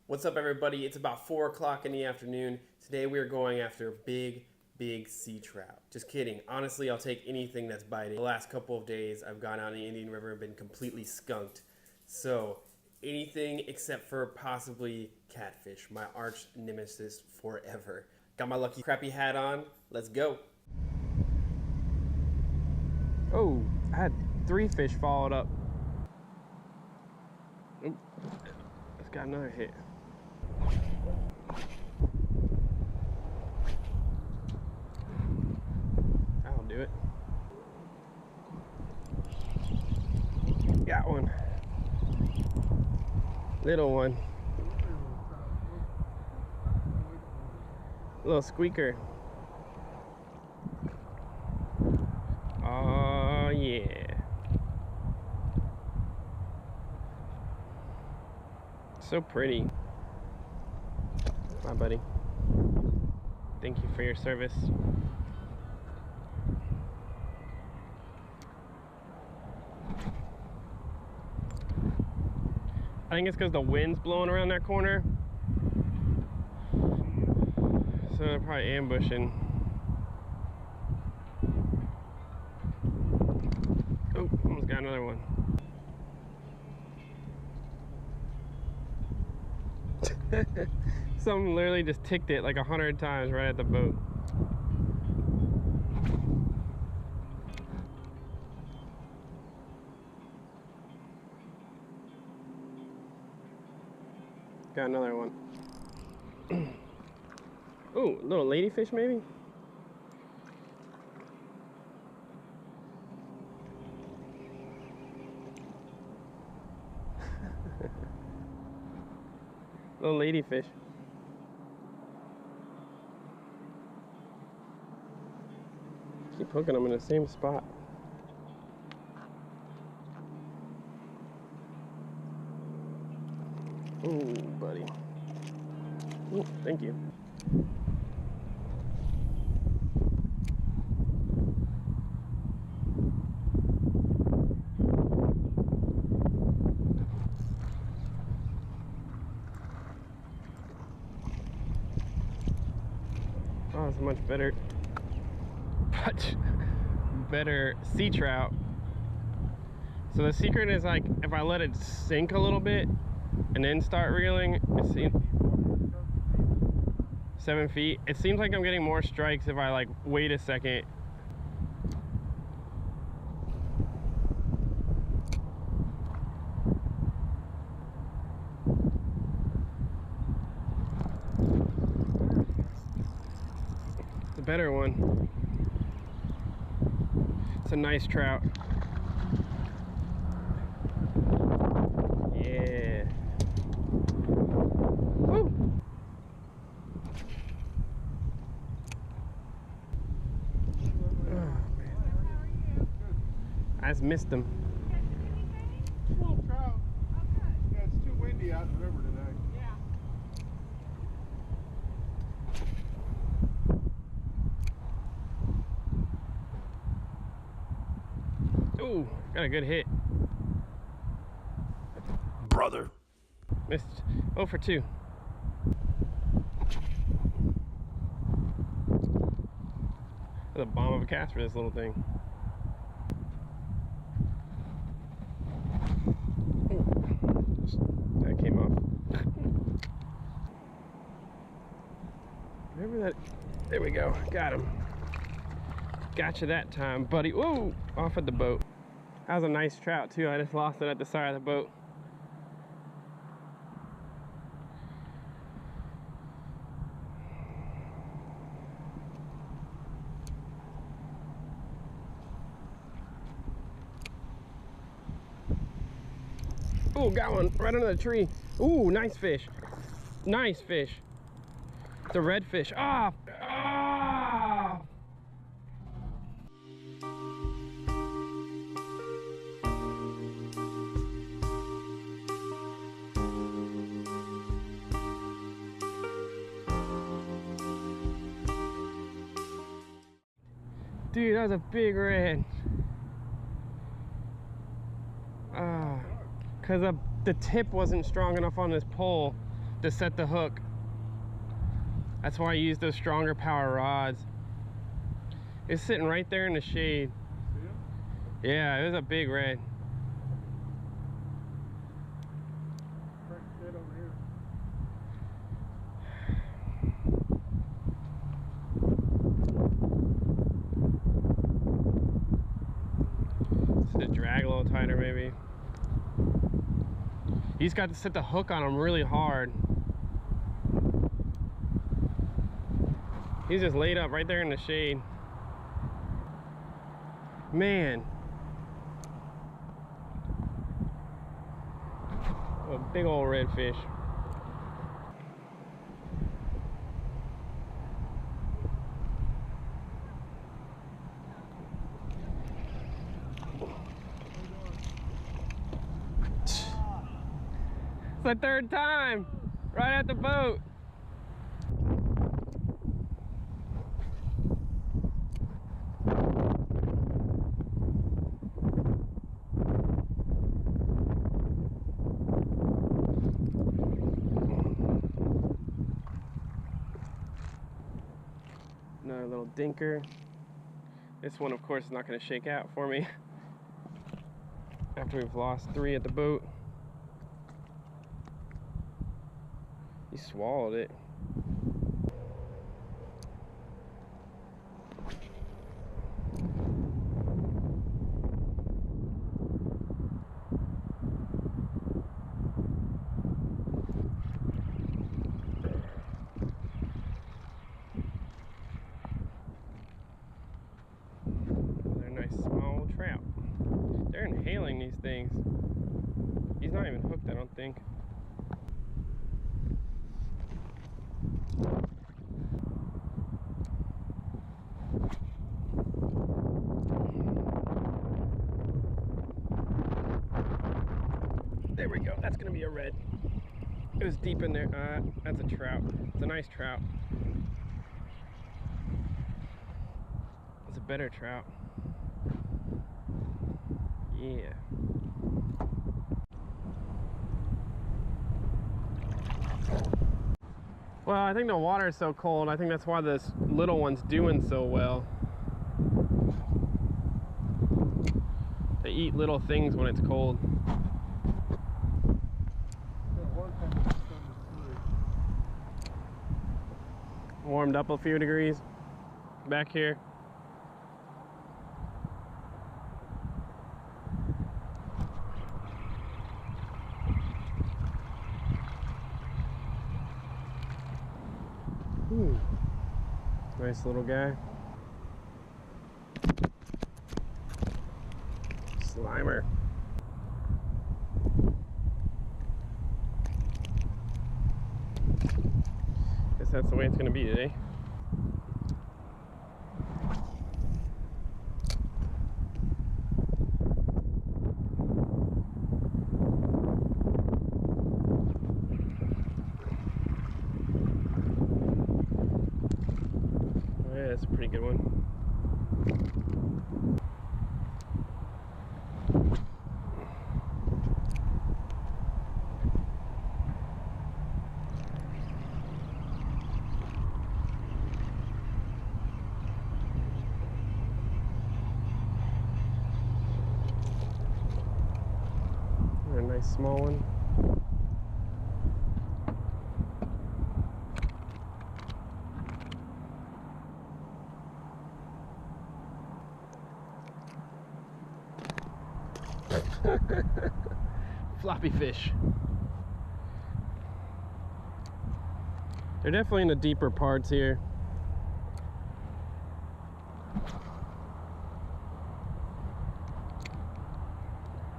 What's up, everybody? It's about 4 o'clock in the afternoon. Today we are going after big sea trout. Just kidding. Honestly, I'll take anything that's biting. The last couple of days I've gone out in the Indian River and been completely skunked. So anything except for possibly catfish, my arch nemesis forever. Got my lucky crappy hat on. Let's go. Oh, I had 3 fish followed up. Oop. It's got another hit. That'll do it. Got one. Little one. Little squeaker. Oh yeah. So pretty. Hi, buddy. Thank you for your service. I think it's because the wind's blowing around that corner. So they're probably ambushing. Oh, almost got another one. Something literally just ticked it like 100 times right at the boat. Got another one. Oh, little ladyfish maybe? Little ladyfish. Keep hooking them in the same spot. Ooh, buddy. Ooh, thank you. Oh, it's much better sea trout. So the secret is, like, if I let it sink a little bit and then start reeling, it's 7 feet. It seems like I'm getting more strikes if I, like, wait a second. The better one. It's a nice trout. Yeah. Woo! Oh, man. I just missed them. Little trout. Yeah, it's too windy out in the river today. Ooh, got a good hit. Brother. Missed. 0 for 2. That's a bomb of a cast for this little thing. Ooh. That came off. Remember that? There we go. Got him. Gotcha that time, buddy. Whoa! Off at the boat. That was a nice trout too. I just lost it at the side of the boat. Ooh, got one right under the tree. Ooh, nice fish. Nice fish. The redfish. Ah! Ah! Dude, that was a big red. Because the tip wasn't strong enough on this pole to set the hook. That's why I use those stronger power rods. It's sitting right there in the shade. Yeah, it was a big red. To drag a little tighter maybe. He's got to set the hook on him really hard. He's just laid up right there in the shade. Man. A big old redfish. It's the third time, right at the boat. Another little dinker. This one, of course, is not going to shake out for me after we've lost 3 at the boat. He swallowed it. They're nice small trout. They're inhaling these things. He's not even hooked, I don't think. There we go. That's gonna be a red. It was deep in there. That's a trout. It's a nice trout. It's a better trout. Yeah. Well, I think the water is so cold. I think that's why this little one's doing so well. They eat little things when it's cold. Warmed up a few degrees back here. Nice little guy. Slimer. Guess that's the way it's going to be today. That's a pretty good one. A nice small one. Floppy fish. They're definitely in the deeper parts here.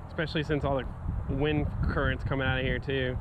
Especially since all the wind currents coming out of here too.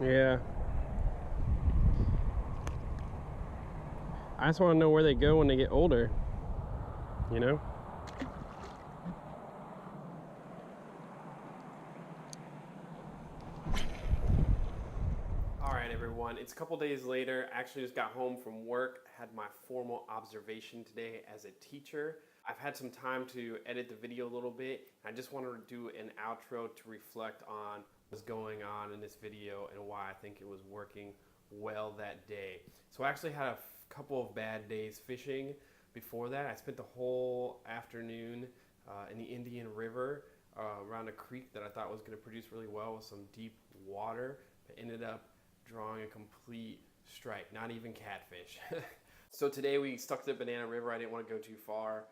Yeah. I just want to know where they go when they get older, you know? All right, everyone, it's a couple days later. I actually just got home from work, had my formal observation today as a teacher. I've had some time to edit the video a little bit. I just wanted to do an outro to reflect on what's going on in this video and why I think it was working well that day. So I actually had a couple of bad days fishing before that. I spent the whole afternoon in the Indian River around a creek that I thought was going to produce really well with some deep water, but ended up drawing a complete strike, not even catfish. So today we stuck to the Banana River. I didn't want to go too far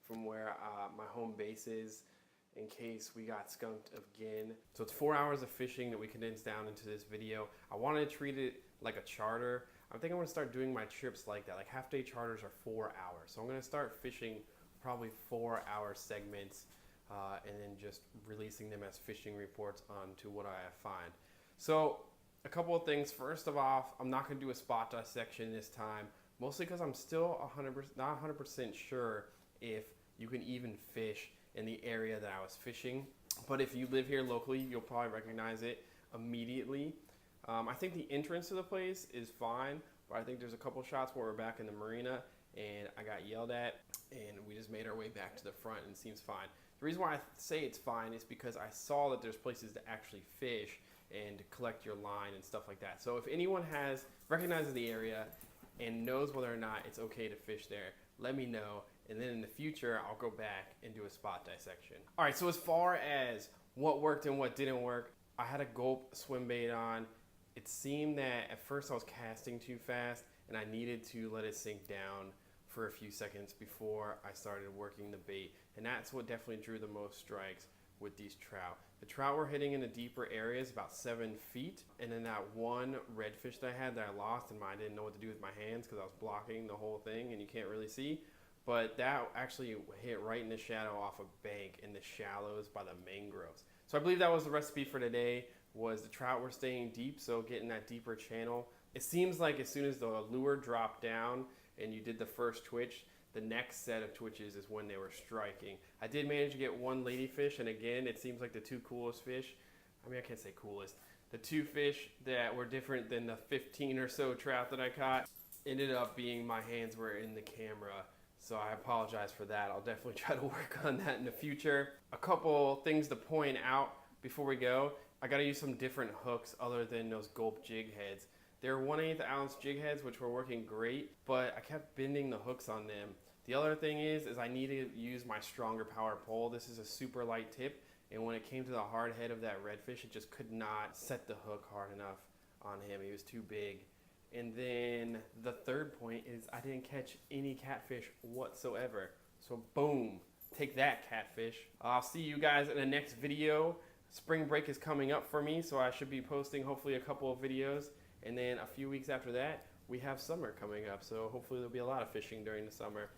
from where my home base is in case we got skunked again. So it's 4 hours of fishing that we condensed down into this video. I wanted to treat it like a charter. I think I'm gonna start doing my trips like that. Like half-day charters are 4 hours. So I'm gonna start fishing probably 4-hour segments and then just releasing them as fishing reports onto what I find. So a couple of things. First of all, I'm not gonna do a spot dissection this time, mostly because I'm still not 100% sure if you can even fish in the area that I was fishing. But if you live here locally, you'll probably recognize it immediately. I think the entrance to the place is fine, but I think there's a couple shots where we're back in the marina and I got yelled at and we just made our way back to the front and it seems fine. The reason why I say it's fine is because I saw that there's places to actually fish and collect your line and stuff like that. So if anyone recognizes the area and knows whether or not it's okay to fish there, let me know. And then in the future, I'll go back and do a spot dissection. All right, so as far as what worked and what didn't work, I had a Gulp swim bait on. It seemed that at first I was casting too fast and I needed to let it sink down for a few seconds before I started working the bait. And that's what definitely drew the most strikes with these trout. The trout were hitting in the deeper areas, about 7 feet. And then that one redfish that I had that I lost and I didn't know what to do with my hands because I was blocking the whole thing and you can't really see. But that actually hit right in the shadow off a bank in the shallows by the mangroves. So I believe that was the recipe for today, was the trout were staying deep, so getting that deeper channel. It seems like as soon as the lure dropped down and you did the first twitch, the next set of twitches is when they were striking. I did manage to get one ladyfish, and again, it seems like the two coolest fish, I mean, I can't say coolest, the two fish that were different than the 15 or so trout that I caught ended up being my hands were in the camera. So I apologize for that. I'll definitely try to work on that in the future. A couple things to point out before we go. I gotta use some different hooks other than those Gulp jig heads. They're 1/8 ounce jig heads, which were working great, but I kept bending the hooks on them. The other thing is I need to use my stronger power pole. This is a super light tip, and when it came to the hard head of that redfish, it just could not set the hook hard enough on him. He was too big. And then the third point is I didn't catch any catfish whatsoever. So boom, take that, catfish. I'll see you guys in the next video. Spring break is coming up for me, so I should be posting hopefully a couple of videos. And then a few weeks after that, we have summer coming up. So hopefully there'll be a lot of fishing during the summer.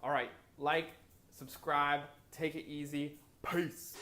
All right, like, subscribe, take it easy. Peace.